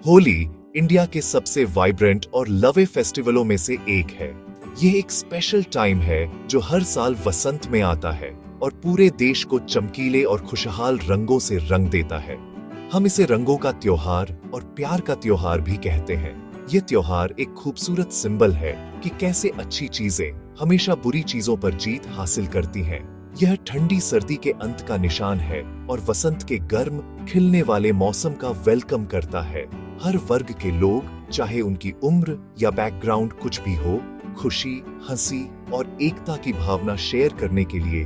Holi India के सबसे vibrant और लवे फेस्टिवलों में से एक है। ये एक स्पेशल टाइम है जो हर साल वसंत में आता है और पूरे देश को चमकीले और खुशहाल रंगों से रंग देता है। हम इसे रंगों का त्योहार और प्यार का त्योहार भी कहते हैं। ये त्योहार एक खूबसूरत सिंबल है कि कैसे अच्छी चीजें हमेशा बुरी चीजों पर जीत हासिल करती हैं। यह ठंडी सर्दी के अंत का निशान है और वसंत के गर्म खिलने वाले मौसम का वेलकम करता है। हर वर्ग के लोग, चाहे उनकी उम्र या बैकग्राउंड कुछ भी हो, खुशी, हंसी और एकता की भावना शेयर करने के लिए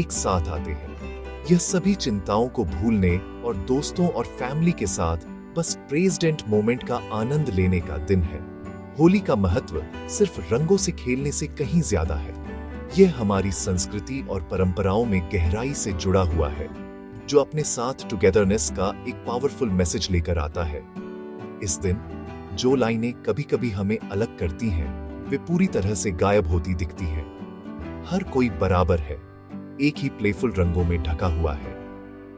एक साथ आते हैं। यह सभी चिंताओं को भूलने और दोस्तों और फैमिली के साथ बस प्रेजेंट मोमेंट का आनंद लेने का दिन है। होली का महत्व सिर्फ रंगों से खेलने से कहीं ज्यादा है। यह हमारी संस्कृति और परंपराओं में गहराई से जुड़ा हुआ है, जो अपने साथ टुगेदरनेस का एक पावरफुल मैसेज लेकर आता है। इस दिन जो लाइनें कभी-कभी हमें अलग करती हैं, वे पूरी तरह से गायब होती दिखती हैं। हर कोई बराबर है, एक ही प्लेफुल रंगों में ढका हुआ है।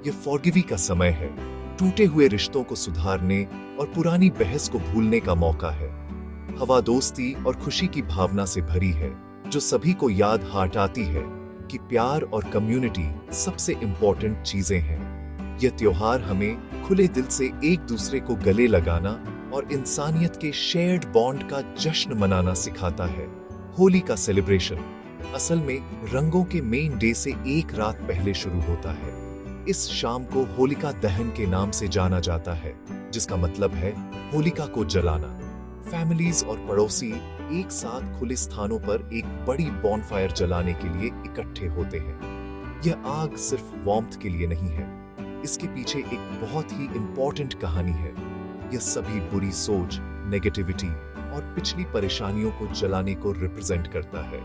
यह फॉरगिवी का समय है, टूटे हुए रिश्तों को सुधारने और पुरानी बहस को भूलने का मौका है। हवा दोस्ती और खुशी की भावना से भरी है, जो सभी को याद आती है कि प्यार और कम्युनिटी सबसे इंपॉर्टेंट चीजें हैं। यह त्योहार हमें खुले दिल से एक दूसरे को गले लगाना और इंसानियत के शेयर्ड बॉन्ड का जश्न मनाना सिखाता है। होली का सेलिब्रेशन असल में रंगों के मेन डे से एक रात पहले शुरू होता है। इस शाम को होलिका दहन के नाम से जाना जाता है, जिसका मतलब है होलिका को जलाना। फैमिलीज और पड़ोसी एक साथ खुले स्थानों पर एक बड़ी बॉनफायर जलाने के लिए इकट्ठे होते हैं। यह आग सिर्फ वार्मथ के लिए नहीं है, इसके पीछे एक बहुत ही इंपॉर्टेंट कहानी है। यह सभी बुरी सोच, नेगेटिविटी और पिछली परेशानियों को जलाने को रिप्रेजेंट करता है।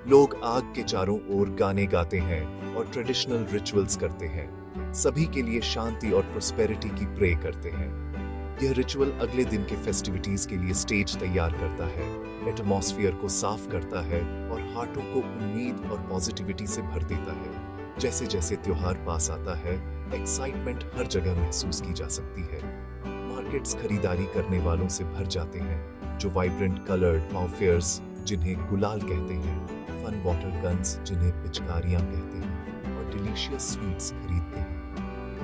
लोग आग के चारों ओर गाने गाते हैं और ट्रेडिशनल रिचुअल्स करते हैं। सभी के लिए शांति और प्रोस्पेरिटी की प्रे करते हैं। यह रिचुअल अगले दिन के फेस्टिविटीज के लिए स्टेज तैयार करता है, एटमॉस्फेयर को साफ करता है और हार्टों को उम्मीद और पॉजिटिविटी से भर देता है। जैसे जैसे त्योहार पास आता है, एक्साइटमेंट हर जगह महसूस की जा सकती है। मार्केट्स खरीदारी करने वालों से भर जाते हैं, जो वाइब्रेंट कलर्ड बॉनफायर्स जिन्हें गुलाल कहते हैं, फन वाटर गन्स जिन्हें पिचकारियां कहते हैं, और डिलीशियस स्वीट्स खरीदते हैं।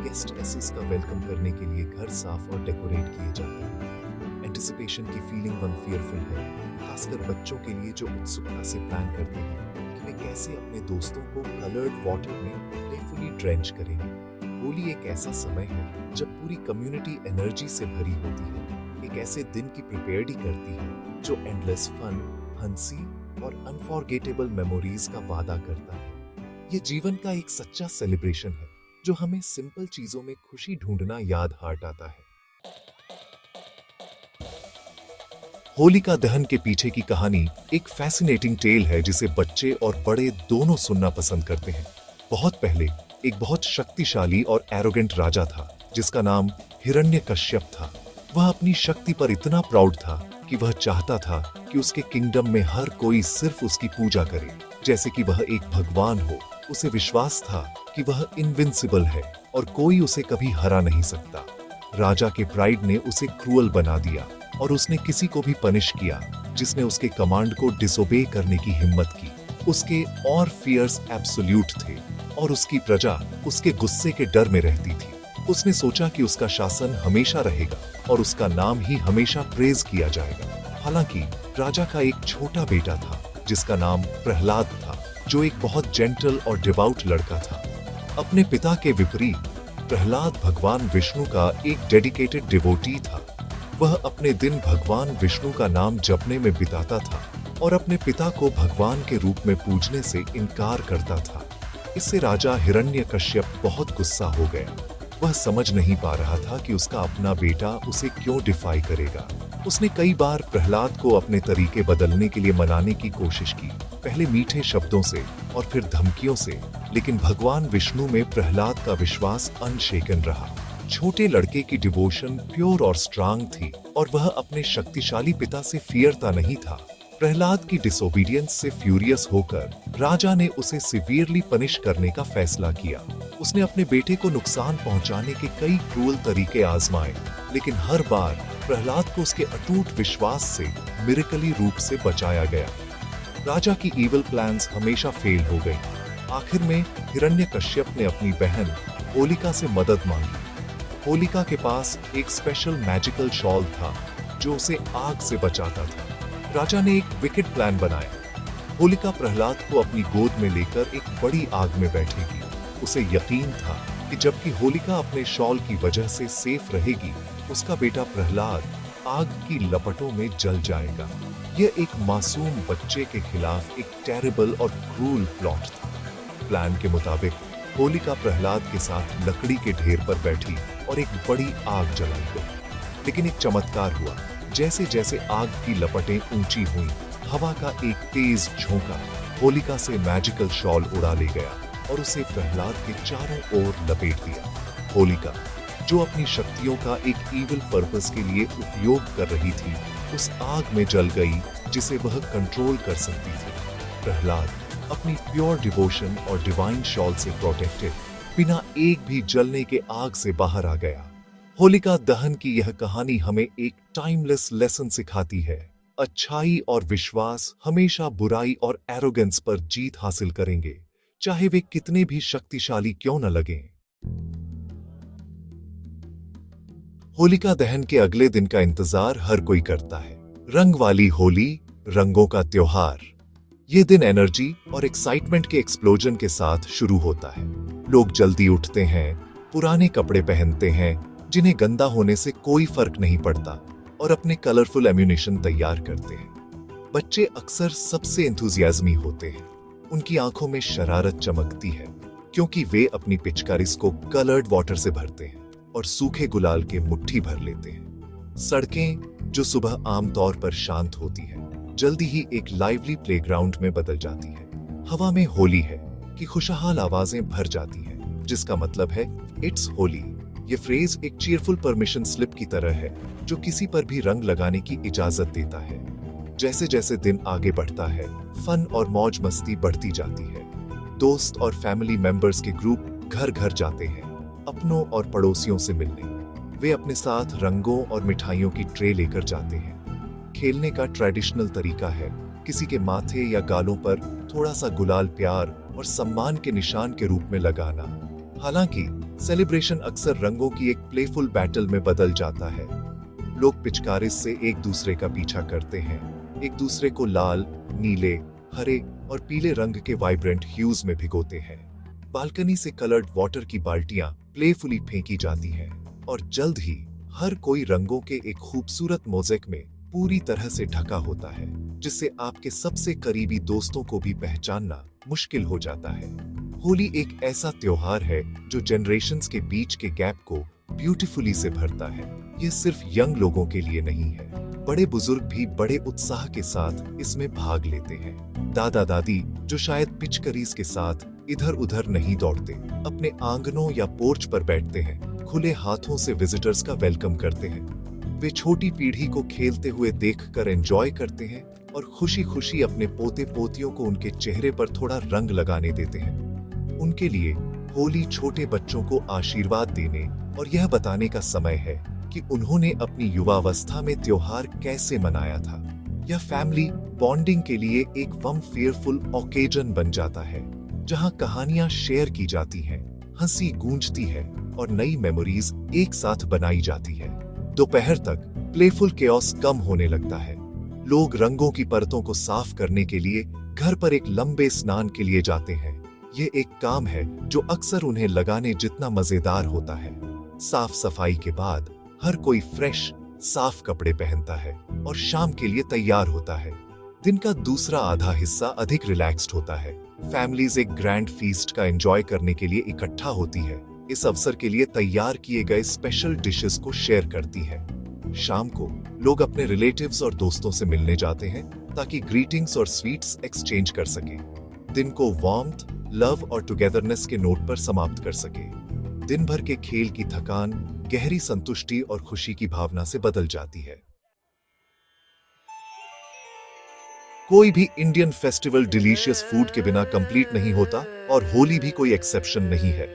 गेस्ट एसेस का वेलकम करने के लिए घर साफ और डेकोरेट किए जाते हैं। एंटिसिपेशन की फीलिंग अनफियरफुल है, खासकर बच्चों के लिए जो उत्सुकता से प्लान करते हैं कि वे कैसे अपने दोस्तों को कलर्ड वाटर में प्लेफुली ड्रेंच करेंगे। होली एक ऐसा समय है जब पूरी कम्युनिटी एनर्जी से भरी होती है, एक ऐसे दिन की प्रिपेयर्ड ही करती है जो एंडलेस फन, हंसी और अनफॉरगेटेबल मेमोरीज का वादा करता है। यह जीवन का एक सच्चा सेलिब्रेशन है, जो हमें सिंपल चीजों में खुशी ढूंढना याद आता है। होलिका दहन के पीछे की कहानी एक फैसिनेटिंग टेल है, जिसे बच्चे और बड़े दोनों सुनना पसंद करते हैं। बहुत पहले एक बहुत शक्तिशाली और एरोगेंट राजा था, जिसका नाम हिरण्यकश्यप था। वह अपनी शक्ति पर इतना प्राउड था कि वह चाहता था कि उसके किंगडम में हर कोई सिर्फ उसकी पूजा करे, जैसे कि वह एक भगवान हो। उसे विश्वास था कि वह इनविंसिबल है और कोई उसे कभी हरा नहीं सकता। राजा के प्राइड ने उसे क्रूअल बना दिया और उसने किसी को भी पनिश किया जिसने उसके कमांड को डिसोबे करने की हिम्मत की। उसके और फियर्स एब्सोल्यूट थे और उसकी प्रजा उसके गुस्से के डर में रहती थी। उसने सोचा कि उसका शासन हमेशा रहेगा और उसका नाम ही हमेशा प्रेज किया जाएगा। हालांकि राजा का एक छोटा बेटा था जिसका नाम प्रहलाद था, जो एक बहुत जेंटल और डिवाउट लड़का था। अपने पिता के विपरीत प्रहलाद भगवान विष्णु का एक डेडिकेटेड डिवोटी था। वह अपने दिन भगवान विष्णु का नाम जपने में बिताता था और अपने पिता को भगवान के रूप में पूजने से इनकार करता था। इससे राजा हिरण्यकश्यप बहुत गुस्सा हो गया। वह समझ नहीं पा रहा था कि उसका अपना बेटा उसे क्यों डिफाई करेगा। उसने कई बार प्रहलाद को अपने तरीके बदलने के लिए मनाने की कोशिश की, पहले मीठे शब्दों से और फिर धमकियों से, लेकिन भगवान विष्णु में प्रहलाद का विश्वास अनशेकन रहा। छोटे लड़के की डिवोशन प्योर और स्ट्रांग थी और वह अपने शक्तिशाली पिता से फियरता नहीं था। प्रहलाद की डिसोबीडियंस से फ्यूरियस होकर राजा ने उसे सिवियरली पनिश करने का फैसला किया। उसने अपने बेटे को नुकसान पहुंचाने के कई क्रूअल तरीके आजमाए, लेकिन हर बार प्रहलाद को उसके अटूट विश्वास से मिरेकली रूप से बचाया गया। राजा की इविल प्लान्स हमेशा फेल हो गई। आखिर में हिरण्यकश्यप ने अपनी बहन होलिका से मदद मांगी। होलिका के पास एक स्पेशल मैजिकल शॉल था जो उसे आग से बचाता था। राजा ने एक विकेट प्लान बनाया। होलिका प्रहलाद को अपनी गोद में लेकर एक बड़ी आग में बैठेगी। उसे यकीन था कि जबकि होलिका अपने शॉल की वजह से सेफ रहेगी, उसका बेटा प्रहलाद आग की लपटों में जल जाएगा। यह एक मासूम बच्चे के खिलाफ एक टेरिबल और क्रूल प्लॉट था। प्लान के मुताबिक होलिका प्रहलाद के साथ लकड़ी के ढेर पर बैठी और एक बड़ी आग जलाई गई। लेकिन एक चमत्कार हुआ। जैसे जैसे आग की लपटें ऊंची हुईं, हवा का एक तेज झोंका होलिका से मैजिकल शॉल उड़ा ले गया और उसे प्रहलाद के चारों ओर लपेट दिया। होलिका, जो अपनी शक्तियों का एक इविल पर्पस के लिए उपयोग कर रही थी, उस आग में जल गई जिसे वह कंट्रोल कर सकती थी। प्रहलाद अपनी प्योर डिवोशन और डिवाइन शॉल से प्रोटेक्टेड बिना एक भी जलने के आग से बाहर आ गया। होलिका दहन की यह कहानी हमें एक टाइमलेस लेसन सिखाती है। अच्छाई और विश्वास हमेशा बुराई और एरोगेंस पर जीत हासिल करेंगे, चाहे वे कितने भी शक्तिशाली क्यों न लगें। होलिका दहन के अगले दिन का इंतजार हर कोई करता है। रंग वाली होली, रंगों का त्योहार। यह दिन एनर्जी और एक्साइटमेंट के एक्सप्लोजन के साथ शुरू होता है। लोग जल्दी उठते हैं, पुराने कपड़े पहनते हैं जिन्हें गंदा होने से कोई फर्क नहीं पड़ता, और अपने कलरफुल एम्यूनिशन तैयार करते हैं। बच्चे अक्सर सबसे एंथुजियाज्मी होते हैं। उनकी आंखों में शरारत चमकती है क्योंकि वे अपनी पिचकारीज को कलर्ड वाटर से भरते हैं और सूखे गुलाल के मुट्ठी भर लेते हैं। सड़कें, जो सुबह आमतौर पर शांत होती हैं, जल्दी ही एक लाइवली प्लेग्राउंड में बदल जाती है। हवा में होली है कि खुशहाल आवाजें भर जाती हैं, जिसका मतलब है इट्स होली। ये फ्रेज एक चीयरफुल परमिशन स्लिप की तरह है जो किसी पर भी रंग लगाने की इजाजत देता है। जैसे जैसे दिन आगे बढ़ता है, फन और मौज मस्ती बढ़ती जाती है। दोस्त और फैमिली मेंबर्स के ग्रुप घर घर जाते हैं अपनों और पड़ोसियों से मिलने। वे अपने साथ रंगों और मिठाइयों की ट्रे लेकर जाते हैं। खेलने का ट्रेडिशनल तरीका है किसी के माथे या गालों पर थोड़ा सा गुलाल प्यार और सम्मान के निशान के रूप में लगाना। हालांकि सेलिब्रेशन अक्सर रंगों की एक प्लेफुल बैटल में बदल जाता है। लोग पिचकारी से एक दूसरे का पीछा करते हैं, एक दूसरे को लाल, नीले, हरे और पीले रंग के वाइब्रेंट ह्यूज में भिगोते हैं। बालकनी से कलर्ड वाटर की बाल्टियां प्लेफुली फेंकी जाती हैं और जल्द ही हर कोई रंगों के एक खूबसूरत मोज़ेक में पूरी तरह से ढका होता है, जिससे आपके सबसे करीबी दोस्तों को भी पहचानना मुश्किल हो जाता है। होली एक ऐसा त्योहार है जो जनरेशन्स के बीच के गैप को ब्यूटीफुली से भरता है। ये सिर्फ यंग लोगों के लिए नहीं है, बड़े बुजुर्ग भी बड़े उत्साह के साथ इसमें भाग लेते हैं। दादा दादी, जो शायद पिचकरीज के साथ इधर उधर नहीं दौड़ते, अपने आंगनों या पोर्च पर बैठते हैं, खुले हाथों से विजिटर्स का वेलकम करते हैं। वे छोटी पीढ़ी को खेलते हुए देखकर एंजॉय करते हैं और खुशी खुशी अपने पोते पोतियों को उनके चेहरे पर थोड़ा रंग लगाने देते हैं। उनके लिए होली छोटे बच्चों को आशीर्वाद देने और यह बताने का समय है कि उन्होंने अपनी युवावस्था में त्योहार कैसे मनाया था। यह फैमिली बॉन्डिंग के लिए एक वम फेयरफुल ओकेजन बन जाता है, जहां कहानियां शेयर की जाती हैं, हंसी गूंजती है और नई मेमोरीज एक साथ बनाई जाती है। दोपहर तक प्लेफुल केओस कम होने लगता है। लोग रंगों की परतों को साफ करने के लिए घर पर एक लंबे स्नान के लिए जाते हैं। ये एक काम है जो अक्सर उन्हें लगाने जितना मजेदार होता है। साफ सफाई के बाद हर कोई फ्रेश, साफ कपड़े पहनता है और शाम के लिए तैयार होता है। दिन का दूसरा आधा हिस्सा अधिक रिलैक्स्ड होता है। फैमिलीज एक ग्रैंड फीस्ट का एंजॉय करने के लिए इकट्ठा होती है। इस अवसर के लिए तैयार किए गए स्पेशल डिशेस को शेयर करती है। शाम को लोग अपने रिलेटिव्स और दोस्तों से मिलने जाते हैं ताकि ग्रीटिंग्स और स्वीट्स एक्सचेंज कर सकें। दिन को वार्मथ, लव और टुगेदरनेस के नोट पर समाप्त कर सके। दिन भर के खेल की थकान गहरी संतुष्टि और खुशी की भावना से बदल जाती है। कोई भी इंडियन फेस्टिवल डिलीशियस फूड के बिना कंप्लीट नहीं होता और होली भी कोई एक्सेप्शन नहीं है।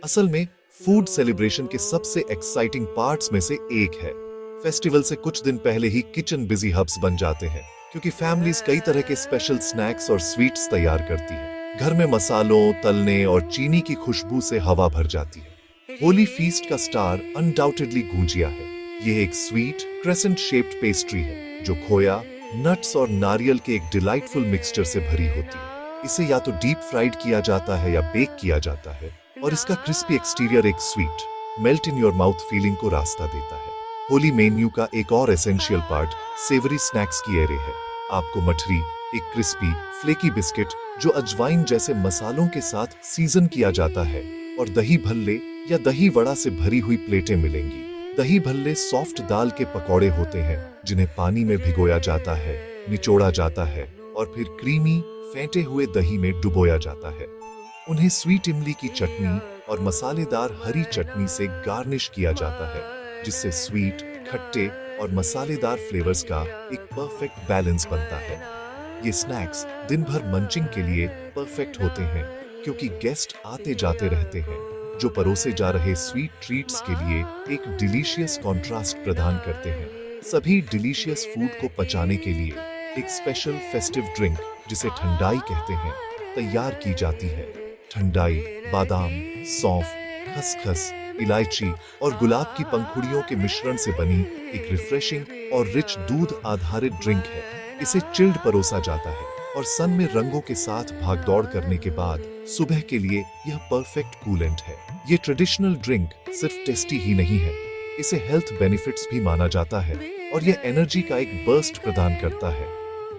असल में फूड सेलिब्रेशन के सबसे एक्साइटिंग पार्ट्स में से एक है। फेस्टिवल से कुछ दिन पहले ही किचन बिजी हब्स बन जाते हैं, क्योंकि फैमिलीज कई तरह के स्पेशल स्नैक्स और स्वीट्स तैयार करती हैं। घर में मसालों, तलने और चीनी की खुशबू से हवा भर जाती है। होली फीस्ट का स्टार अनडाउटेडली गुजिया है। यह एक स्वीट क्रेसेंट शेप्ड पेस्ट्री है जो खोया, नट्स और नारियल के एक डिलाइटफुल मिक्सचर से भरी होती है। इसे या तो डीप फ्राइड किया जाता है या बेक किया जाता है, और इसका क्रिस्पी एक्सटीरियर एक sweet melt in your mouth feeling को रास्ता देता है। होली मेन्यू का एक और एसेंशियल पार्ट सेवरी स्नैक्स की एरे है। आपको मठरी, एक क्रिस्पी फ्लेकी बिस्किट जो अजवाइन जैसे मसालों के साथ सीजन किया जाता है, और दही भल्ले या दही वड़ा से भरी हुई प्लेटें मिलेंगी। दही भल्ले सॉफ्ट दाल के पकौड़े होते हैं जिन्हें पानी में भिगोया जाता है, निचोड़ा जाता है और फिर क्रीमी फेंटे हुए दही में डुबोया जाता है। उन्हें स्वीट इमली की चटनी और मसालेदार हरी चटनी से गार्निश किया जाता है, जिससे स्वीट, खट्टे और मसालेदार फ्लेवर्स का एक परफेक्ट बैलेंस बनता है। ये स्नैक्स दिन भर मंचिंग के लिए परफेक्ट होते हैं, क्योंकि गेस्ट आते जाते रहते हैं जो परोसे जा रहे स्वीट ट्रीट्स के लिए एक डिलीशियस कॉन्ट्रास्ट प्रदान करते हैं। सभी डिलीशियस फूड को पचाने के लिए एक स्पेशल फेस्टिव ड्रिंक, जिसे ठंडाई कहते हैं, तैयार की जाती है। ठंडाई बादाम, सौंफ, खसखस, इलायची और गुलाब की पंखुड़ियों के मिश्रण से बनी एक रिफ्रेशिंग और रिच दूध आधारित ड्रिंक है। इसे चिल्ड परोसा जाता है और सन में रंगों के साथ भागदौड़ करने के बाद सुबह के लिए यह परफेक्ट कूलेंट है। ये ट्रेडिशनल ड्रिंक सिर्फ टेस्टी ही नहीं है, इसे हेल्थ बेनिफिट्स भी माना जाता है और यह एनर्जी का एक बर्स्ट प्रदान करता है।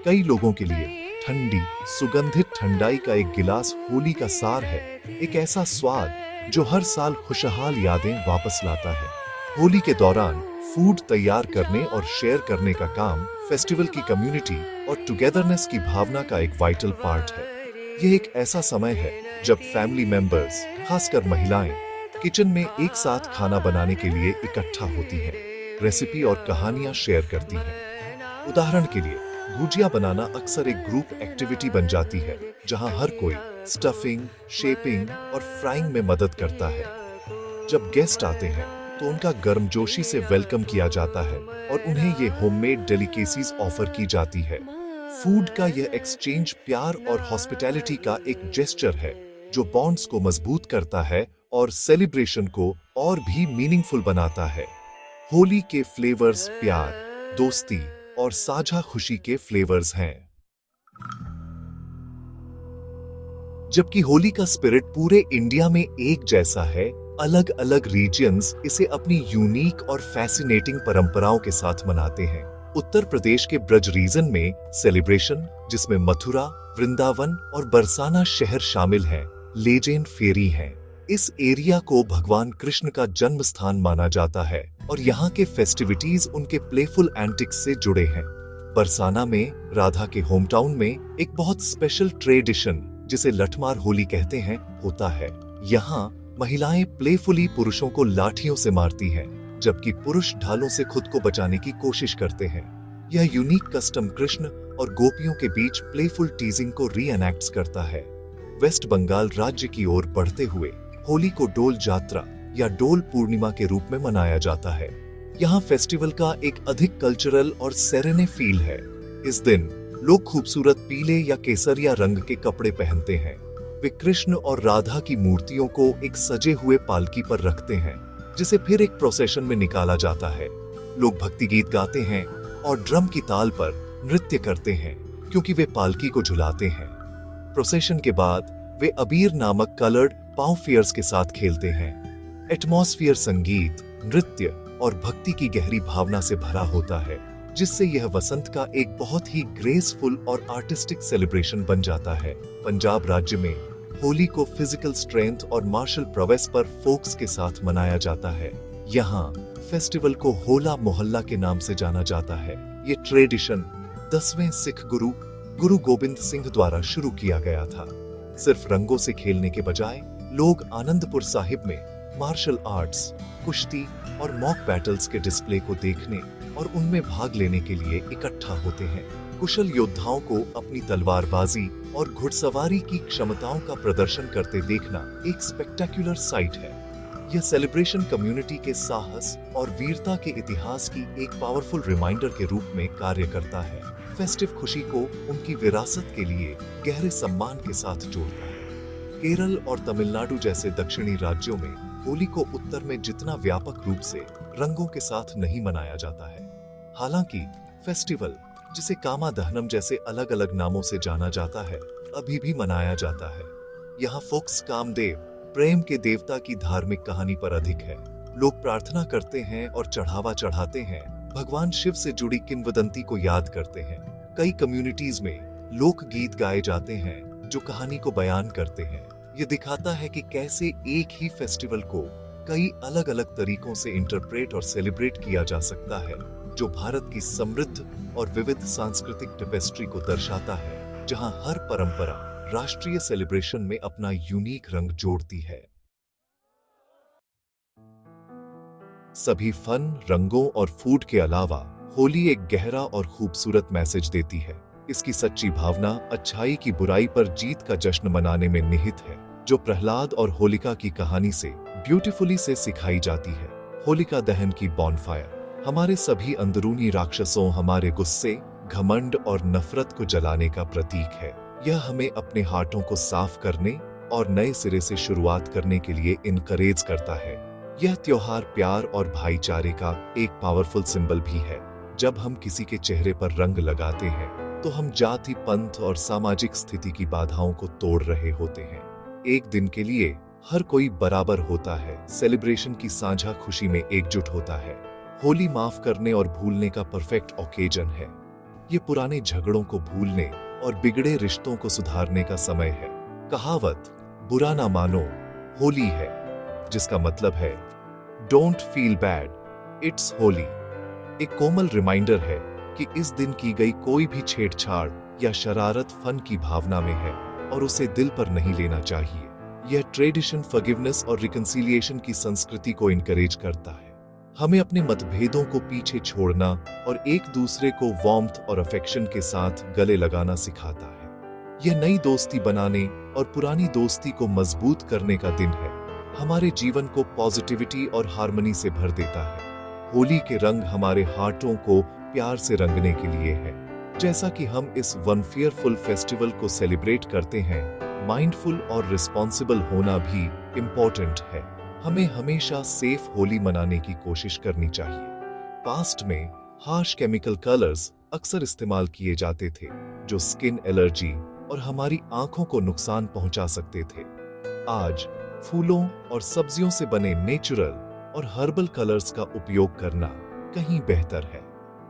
कई लोगों के लिए ठंडी सुगंधित ठंडाई का एक गिलास होली का सार है, एक ऐसा स्वाद जो हर साल खुशहाल यादें वापस लाता है। होली के दौरान फूड तैयार करने और शेयर करने का काम फेस्टिवल की कम्युनिटी और टुगेदरनेस की भावना का एक वाइटल पार्ट है। यह एक ऐसा समय है जब फैमिली मेंबर्स, खासकर महिलाएं, किचन में एक साथ खाना बनाने के लिए इकट्ठा होती हैं, रेसिपी और कहानियां शेयर करती हैं। उदाहरण के लिए गुजिया बनाना अक्सर एक ग्रुप एक्टिविटी बन जाती है, जहां हर कोई स्टफिंग, शेपिंग और फ्राइंग में मदद करता है। जब गेस्ट आते हैं तो उनका गर्मजोशी से वेलकम किया जाता है और उन्हें ये होममेड डेलिकेसीज ऑफर की जाती है। फूड का यह एक्सचेंज प्यार और हॉस्पिटैलिटी का एक जेस्चर है जो बॉन्ड्स को मजबूत करता है और सेलिब्रेशन को और भी मीनिंगफुल बनाता है। होली के फ्लेवर्स प्यार, दोस्ती और साझा खुशी के फ्लेवर्स हैं, जबकि होली का स्पिरिट पूरे इंडिया में एक जैसा है। अलग अलग रीजन्स इसे अपनी यूनिक और फैसिनेटिंग परंपराओं के साथ मनाते हैं। उत्तर प्रदेश के ब्रज रीजन में सेलिब्रेशन, जिसमें मथुरा, वृंदावन और बरसाना शहर शामिल हैं, लेजेंड फेरी हैं। इस एरिया को भगवान कृष्ण का जन्म स्थान माना जाता है और यहाँ के फेस्टिविटीज उनके प्लेफुल एंटिक्स से जुड़े हैं। बरसाना में राधा के होम टाउन में एक बहुत स्पेशल ट्रेडिशन, जिसे लठमार होली कहते हैं, होता है। यहाँ महिलाएं प्लेफुली पुरुषों को लाठियों से मारती हैं, जबकि पुरुष ढालों से खुद को बचाने की कोशिश करते हैं। यह यूनिक कस्टम कृष्ण और गोपियों के बीच प्लेफुल टीजिंग को रीएनैक्ट्स करता है। वेस्ट बंगाल राज्य की ओर बढ़ते हुए होली को डोल जात्रा या डोल पूर्णिमा के रूप में मनाया जाता है। यहाँ फेस्टिवल का एक अधिक कल्चरल और सेरेने फील है। इस दिन लोग खूबसूरत पीले या केसरिया रंग के कपड़े पहनते हैं। वे कृष्ण और राधा की मूर्तियों को एक सजे हुए पालकी पर रखते हैं, जिसे फिर एक प्रोसेशन में निकाला जाता है। लोग भक्ति गीत गाते हैं और ड्रम की ताल पर नृत्य करते हैं, क्योंकि वे पालकी को झुलाते हैं। प्रोसेशन के बाद वे अबीर नामक कलर्ड पाव फेयर्स के साथ खेलते हैं। एटमॉस्फियर संगीत, नृत्य और भक्ति की गहरी भावना से भरा होता है, जिससे यह वसंत का एक बहुत ही ग्रेसफुल और आर्टिस्टिक सेलिब्रेशन बन जाता है। पंजाब राज्य में होली को फिजिकल स्ट्रेंथ और मार्शल प्रवेस पर फोक्स के साथ मनाया जाता है। यहाँ फेस्टिवल को होला मोहल्ला के नाम से जाना जाता है। ये ट्रेडिशन 10वें सिख गुरु गोबिंद सिंह द्वारा शुरू किया गया था। सिर्फ रंगों से खेलने के बजाय लोग आनंदपुर साहिब में मार्शल आर्ट्स, कुश्ती और मॉक बैटल्स के डिस्प्ले को देखने और उनमें भाग लेने के लिए इकट्ठा होते हैं। कुशल योद्धाओं को अपनी तलवारबाजी और घुड़सवारी की क्षमताओं का प्रदर्शन करते देखना एक स्पेक्टेक्युलर साइट है। यह सेलिब्रेशन कम्युनिटी के साहस और वीरता के इतिहास की एक पावरफुल रिमाइंडर के रूप में कार्य करता है। फेस्टिव खुशी को उनकी विरासत के लिए गहरे सम्मान के साथ जोड़ता है। केरल और तमिलनाडु जैसे दक्षिणी राज्यों में होली को उत्तर में जितना व्यापक रूप से रंगों के साथ नहीं मनाया जाता है। हालांकि फेस्टिवल, जिसे कामा दहनम जैसे अलग अलग नामों से जाना जाता है, अभी भी मनाया जाता है। यहाँ फोक्स कामदेव, प्रेम के देवता की धार्मिक कहानी पर अधिक है। लोग प्रार्थना करते हैं और चढ़ावा चढ़ाते हैं, भगवान शिव से जुड़ी किंवदंती को याद करते हैं। कई कम्युनिटीज में लोक गीत गाए जाते हैं जो कहानी को बयान करते हैं। ये दिखाता है कि कैसे एक ही फेस्टिवल को कई अलग अलग तरीकों से इंटरप्रेट और सेलिब्रेट किया जा सकता है, जो भारत की समृद्ध और विविध सांस्कृतिक टेपेस्ट्री को दर्शाता है, जहां हर परंपरा राष्ट्रीय सेलिब्रेशन में अपना यूनिक रंग जोड़ती है। सभी फन, रंगों और फूड के अलावा होली एक गहरा और खूबसूरत मैसेज देती है। इसकी सच्ची भावना अच्छाई की बुराई पर जीत का जश्न मनाने में निहित है, जो प्रहलाद और होलिका की कहानी से ब्यूटीफुली से सिखाई जाती है। होलिका दहन की बॉनफायर हमारे सभी अंदरूनी राक्षसों, हमारे गुस्से, घमंड और नफरत को जलाने का प्रतीक है। यह हमें अपने हार्टों को साफ करने और नए सिरे से शुरुआत करने के लिए इनकरेज करता है। यह त्योहार प्यार और भाईचारे का एक पावरफुल सिंबल भी है। जब हम किसी के चेहरे पर रंग लगाते हैं तो हम जाति, पंथ और सामाजिक स्थिति की बाधाओं को तोड़ रहे होते हैं। एक दिन के लिए हर कोई बराबर होता है, सेलिब्रेशन की साझा खुशी में एकजुट होता है। होली माफ करने और भूलने का परफेक्ट ओकेजन है। ये पुराने झगड़ों को भूलने और बिगड़े रिश्तों को सुधारने का समय है। कहावत बुरा ना मानो होली है, जिसका मतलब है don't feel bad, it's Holi. एक कोमल रिमाइंडर है कि इस दिन की गई कोई भी छेड़छाड़ या शरारत फन की भावना में है और उसे दिल पर नहीं लेना चाहिए। यह ट्रेडिशन फॉरगिवनेस और रिकंसिलिएशन की संस्कृति को इनकरेज करता है। हमें अपने मतभेदों को पीछे छोड़ना और एक दूसरे को वार्मथ और अफेक्शन के साथ गले लगाना सिखाता है। यह नई दोस्ती बनाने और पुरानी दोस्ती को मजबूत करने का दिन है। हमारे जीवन को पॉजिटिविटी और हार्मनी से भर देता है। होली के रंग हमारे हार्टों को प्यार से रंगने के लिए है। जैसा कि हम इस वन फेयरफुल फेस्टिवल को सेलिब्रेट करते हैं, माइंडफुल और रिस्पॉन्सिबल होना भी इम्पोर्टेंट है। हमें हमेशा सेफ होली मनाने की कोशिश करनी चाहिए। पास्ट में हार्श केमिकल कलर्स अक्सर इस्तेमाल किए जाते थे, जो स्किन एलर्जी और हमारी आंखों को नुकसान पहुंचा सकते थे। आज फूलों और सब्जियों से बने नेचुरल और हर्बल कलर्स का उपयोग करना कहीं बेहतर है।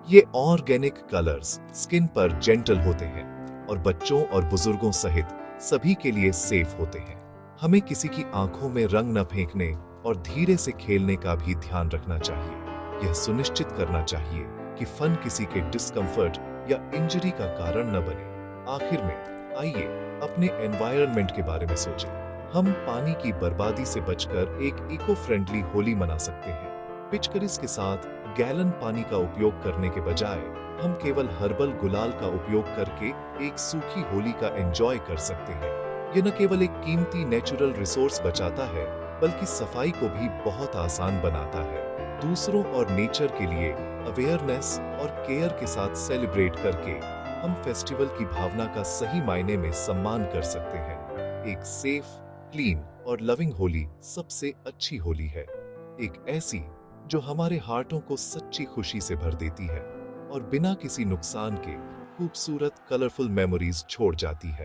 ये ऑर्गेनिक कलर्स स्किन पर जेंटल होते हैं और बच्चों और बुजुर्गों सहित सभी के लिए सेफ होते हैं। हमें किसी की आंखों में रंग न फेंकने और धीरे से खेलने का भी ध्यान रखना चाहिए। यह सुनिश्चित करना चाहिए कि फन किसी के डिस्कंफर्ट या इंजरी का कारण न बने। आखिर में आइए अपने एनवायरनमेंट के बारे में सोचें। हम पानी की बर्बादी से बचकर एक इको फ्रेंडली होली मना सकते हैं। पिचकारीज के साथ गैलन पानी का उपयोग करने के बजाय हम केवल हर्बल गुलाल का उपयोग करके एक सूखी होली का एंजॉय कर सकते हैं। यह न केवल एक कीमती नेचुरल रिसोर्स बचाता है, बल्कि सफाई को भी बहुत आसान बनाता है। दूसरों और नेचर के लिए अवेयरनेस और केयर के साथ सेलिब्रेट करके हम फेस्टिवल की भावना का सही मायने में सम्मान कर सकते हैं। एक सेफ, क्लीन और लविंग होली सबसे अच्छी होली है। एक ऐसी जो हमारे हार्टों को सच्ची खुशी से भर देती है और बिना किसी नुकसान के खूबसूरत कलरफुल मेमोरीज छोड़ जाती है।